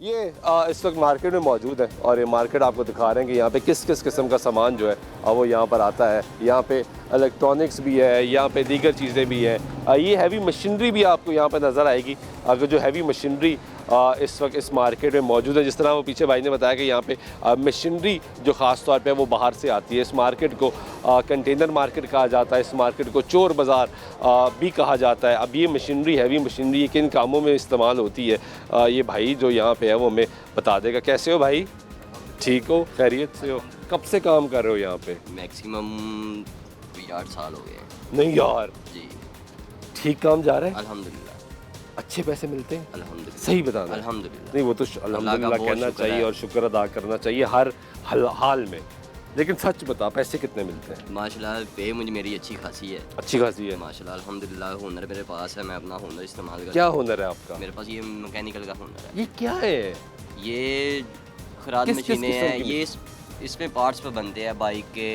ये इस वक्त मार्केट में मौजूद है और ये मार्केट आपको दिखा रहे हैं कि यहाँ पे किस किस किस्म का सामान जो है वो यहाँ पर आता है। यहाँ पे इलेक्ट्रॉनिक्स भी है, यहाँ पे दीगर चीज़ें भी हैं। ये हैवी मशीनरी भी आपको यहाँ पे नज़र आएगी। अगर जो हैवी मशीनरी इस वक्त इस मार्केट में मौजूद है, जिस तरह वो पीछे भाई ने बताया कि यहाँ पे मशीनरी जो ख़ास तौर पे वो बाहर से आती है। इस मार्केट को कंटेनर मार्केट कहा जाता है, इस मार्केट को चोर बाज़ार भी कहा जाता है। अब ये मशीनरी हैवी मशीनरी किन कामों में इस्तेमाल होती है, ये भाई जो यहाँ पे है वो हमें बता देगा। कैसे हो भाई? ठीक हो, खैरियत से हो? कब से काम कर रहे हो यहाँ पे? मैक्सिमम 8 साल हो गए। नहीं यार जी, ठीक काम जा रहा है? अल्हम्दुलिल्लाह। अच्छे पैसे मिलते हैं? अल्हम्दुलिल्लाह। सही बताना। अल्हम्दुलिल्लाह। नहीं वो तो अल्हम्दुलिल्लाह कहना चाहिए और शुक्र अदा करना चाहिए हर हाल में, लेकिन सच बता पैसे कितने मिलते हैं? माशाल्लाह पे मुझे मेरी अच्छी खासी है। अच्छी खासी है माशाल्लाह अल्हम्दुलिल्लाह। हुनर मेरे पास है, मैं अपना हुनर इस्तेमाल करता हूँ। क्या हुनर है आपका? मेरे पास ये मैकेनिकल का हुनर है। ये क्या है? ये खराद किस मशीनें किस्म हैं। की? ये इसमें पार्ट्स पे बनते हैं बाइक के,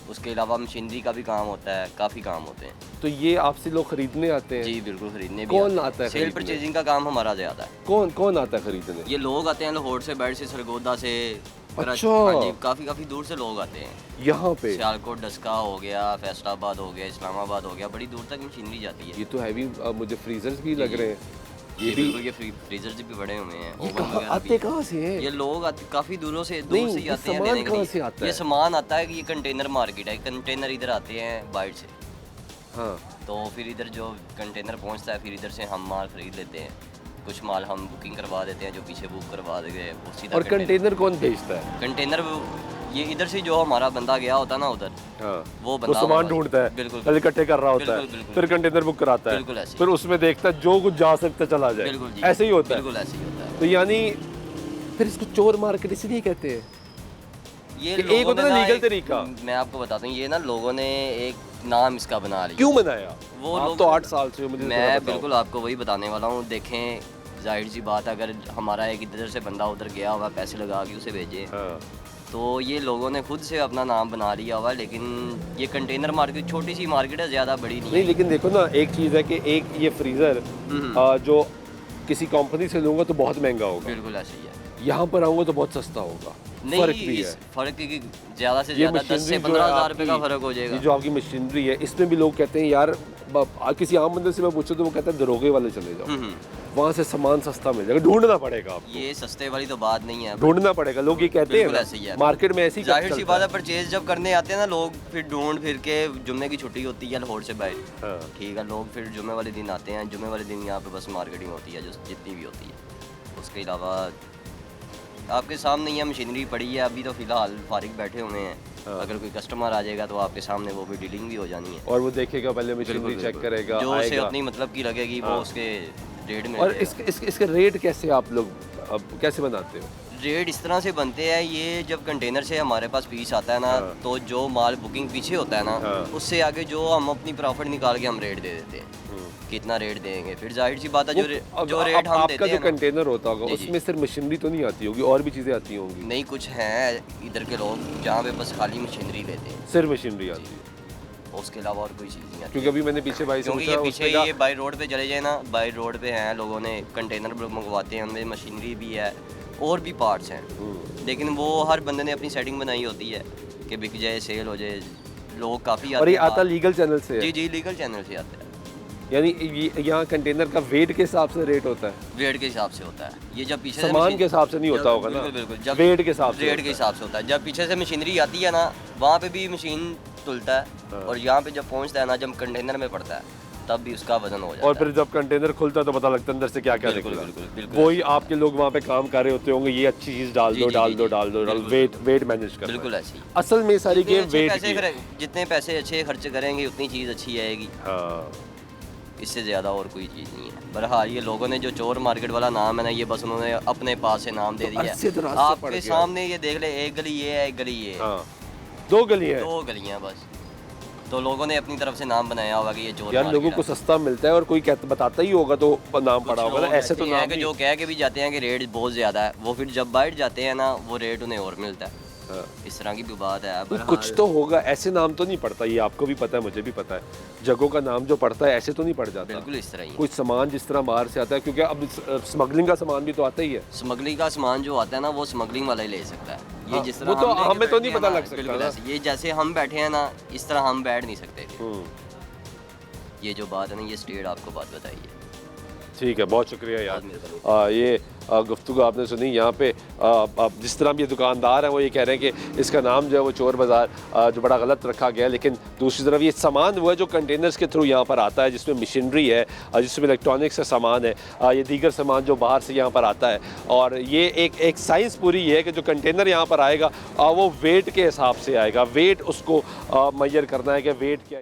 उसके अलावा मशीनरी का भी काम होता है, काफ़ी काम होते हैं। तो ये आपसे लोग खरीदने आते हैं? जी बिल्कुल, खरीदने भी कौन आता है सेल खरीदने? परचेजिंग का काम हमारा ज़्यादा है। कौन कौन आता है खरीदने? ये लोग आते हैं लाहौर से, बैठ से, सरगोदा से, अच्छा। हाँ जी, काफ़ी दूर से लोग आते हैं। यहाँ पे सियालकोट, डस्का हो गया, फैसलाबाद हो गया, इस्लामाबाद हो गया, बड़ी दूर तक मशीनरी जाती है। ये तो हैवी मुझे फ्रीजर्स भी लग रहे हैं। ये बिल्कुल, ये फ्रीजर्स भी बड़े हुए हैं। ये ओवन कहाँ वगैरह आते भी। कहाँ से हैं? ये लोग काफ़ी दूर से नहीं, ही ये आते हैं सामान लेने के कहाँ लिए। से आता है? ये सामान आता है कि ये कंटेनर मार्केट है, कंटेनर इधर आते हैं बाहर से, हाँ तो फिर इधर जो कंटेनर पहुंचता है, फिर इधर से हम माल खरीद लेते हैं। कुछ माल हम बुकिंग करवा देते हैं, जो पीछे बुक करवा देंगे वो सीधा और कंटेनर कौन भेजता है? कंटेनर ये इधर से जो हमारा बंदा गया होता है ना उधर, हाँ वो बंदा सामान हमारा- ढूंढता है, बिल्कुल पहले इकट्ठे कर रहा होता है, बिल्कुल। फिर कंटेनर बुक कराता है, बिल्कुल ऐसे। फिर उसमें देखता है जो कुछ जा सकता चला जाए। बिल्कुल जी, ऐसे ही होता है। बिल्कुल ऐसे ही होता है। तो यानी फिर इसको चोर मार्केट इसलिए कहते हैं? ये कि लोगों एक होता ने है ना लीगल एक- तरीका। मैं आपको बताता हूँ, ये ना लोगों ने एक नाम इसका बना लिया। क्यों बनाया? वो आप लोग तो 8 साल से हो, मुझे थोड़ा मैं बताओ। बिल्कुल आपको वही बताने वाला हूँ। देखें, जाहिर सी बात, अगर हमारा एक इधर से बंदा उधर गया हुआ, पैसे लगा के उसे भेजे, हाँ। तो ये लोगों ने खुद से अपना नाम बना लिया हुआ। लेकिन ये कंटेनर मार्केट छोटी सी मार्केट है, ज़्यादा बड़ी नहीं नहीं है। लेकिन देखो ना, एक चीज़ है कि एक ये फ्रीज़र जो किसी कंपनी से लूँगा तो बहुत महंगा होगा, बिल्कुल ऐसे ही है। यहाँ पर आऊँगा तो बहुत सस्ता होगा। नहीं, फर्क भी इस है। फर्क की ज़्यादा से ये ज़्यादा 10 से मशीनरी जो 15,000 रुपये का आपकी- फ़र्क हो जाएगा। ये जो आपकी मशीनरी है, इसमें भी लोग कहते हैं यार किसी आम बंदे से मैं पूछूं तो वो कहता है दरोगे वाले चले जाओ, वहाँ से सामान सस्ता मिल जाएगा। ढूंढना पड़ेगा आपको, ये सस्ते वाली तो बात नहीं है। ढूंढना पड़ेगा। लोग ये कहते बिल्कुल हैं ऐसे ही है। मार्केट में ऐसी जाहिर सी बात है, परचेज जब करने आते हैं ना लोग, फिर ढूंढ फिर के, जुम्मे की छुट्टी होती है लाहौर से बाहर, हाँ। ठीक है, लोग फिर जुम्मे वाले दिन आते हैं। जुम्मे वाले दिन यहाँ पे बस मार्केटिंग होती है, जो जितनी भी होती है। उसके अलावा आपके सामने ये मशीनरी पड़ी है, अभी तो फिलहाल फारिग बैठे हुए हैं। हाँ। अगर कोई कस्टमर आ जाएगा तो आपके सामने वो भी डीलिंग भी हो जानी है। और वो देखेगा, पहले मशीनरी बिल्कुल, चेक बिल्कुल। करेगा, जो उसे आएगा। अपनी मतलब की लगेगी वो हाँ। उसके रेट में और मिलेगा। इसके रेट कैसे आप लोग अब कैसे बनाते हो? रेट इस तरह से बनते हैं, ये जब कंटेनर से हमारे पास पीस आता है ना, हाँ। तो जो माल बुकिंग पीछे होता है ना, हाँ। उससे आगे जो हम अपनी प्रॉफिट निकाल के हम रेट दे देते हैं। कितना रेट देंगे, फिर जाहिर सी बात है, जो रेट हम आपका देते जो हैं ना, कंटेनर होता होगा जी, जी। उसमें सिर्फ मशीनरी तो नहीं आती होगी, और भी चीज़ें आती होंगी? नहीं, कुछ हैं इधर के लोग जहाँ पे बस खाली मशीनरी लेते हैं, सिर्फ मशीनरी आती है? उसके अलावा और कोई चीज़ नहीं आती। क्योंकि अभी मैंने पीछे भाई से क्योंकि पूछा, ये उसने पीछे कहा- ये बाई रोड पे चले जाए ना, बाई रोड पे हैं लोगों ने कंटेनर मंगवाते हैं, उनमें मशीनरी भी है और भी पार्ट्स हैं, लेकिन वो हर बंदे ने अपनी सेटिंग बनाई होती है कि बिक जाए, सेल हो जाए। लोग काफ़ी और ये हैं आता लीगल चैनल से है? जी जी, लीगल चैनल से आता है। यानी यहाँ कंटेनर का वेट के हिसाब से रेट होता है? वेट के हिसाब से होता है। ये जब पीछे से सामान मशीन- के हिसाब से नहीं होता होगा ना? बिल्कुल बिल्कुल, जब वेट के हिसाब से रेट होता के है। हिसाब से होता है। जब पीछे से मशीनरी आती है ना, वहाँ पे भी मशीन तुलता है, हाँ। और यहाँ पे जब पहुँचता है ना, जब कंटेनर में पड़ता है, तब भी उसका वजन हो जाता और है। फिर जब कंटेनर खुलता है तो पता लगता है अंदर से क्या क्या बिल्कुल, निकला। बिल्कुल, बिल्कुल। वही आपके लोग वहाँ पे काम कर रहे होते होंगे, ये अच्छी चीज़ डाल जी, दो जी, डाल जी, दो जी। डाल दो डाल, बिल्कुल, वेट मैनेज करना बिल्कुल है। ऐसे ही। असल में सारी जितने गेम अच्छे वेट पैसे की है। जितने पैसे अच्छे खर्च करेंगे उतनी चीज़ अच्छी आएगी, हाँ। इससे ज़्यादा और कोई चीज़ नहीं है। बहरहाल ये लोगों ने जो चोर मार्केट वाला नाम है ना, ये बस उन्होंने अपने पास से नाम दे दिया अरसे दराज है। से पड़ आपके गया। सामने ये देख ले, एक गली ये है, एक गली ये है, हाँ, 2 गली है। 2 गलियाँ बस। तो लोगों ने अपनी तरफ से नाम बनाया होगा कि ये चोर यार मार्केट लोगों को है। सस्ता मिलता है और कोई कहता बताता ही होगा तो नाम कुछ पड़ा होगा ना, लोग ऐसे तो हैं नाम कि नहीं। जो कह के भी जाते हैं कि रेट बहुत ज़्यादा है, वो फिर जब बाहर जाते हैं ना, वो रेट उन्हें और मिलता है। इस तरह की भी बात है। तो कुछ तो होगा, ऐसे नाम तो नहीं पड़ता, ये आपको भी पता है, मुझे भी पता है, जगहों का नाम जो पड़ता है ऐसे तो नहीं पड़ जाता। बिल्कुल इस तरह ही कुछ सामान जिस तरह बाहर से आता है, क्योंकि अब स्मगलिंग का सामान भी तो आता ही है। स्मगलिंग का सामान जो आता है ना वो स्मगलिंग वाला ही ले सकता है। ये जिस तरह वो तो हम लेके हमें तो बैठे नहीं हैं पता ना, लग सकता बिल्कुल ना। ऐसे। ये जैसे हम बैठे हैं ना, इस तरह हम बैठ नहीं सकते। ये जो बात है ना, ये स्टेट आपको बात बताई है। ठीक है, बहुत शुक्रिया यार। बहुत मेहरबानी। ये गुफ्तगू आपने सुनी। यहाँ पे अब जिस तरह ये दुकानदार हैं वो ये कह रहे हैं कि इसका नाम जो है वो चोर बाज़ार जो बड़ा गलत रखा गया है, लेकिन दूसरी तरफ ये सामान वो है जो कंटेनर्स के थ्रू यहाँ पर आता है, जिसमें मशीनरी है, जिसमें इलेक्ट्रॉनिक्स का सामान है, ये दीगर सामान जो बाहर से यहाँ पर आता है। और ये एक साइंस पूरी ये है कि जो कंटेनर यहाँ पर आएगा वो वेट के हिसाब से आएगा, वेट उसको मैयर करना है कि वेट क्या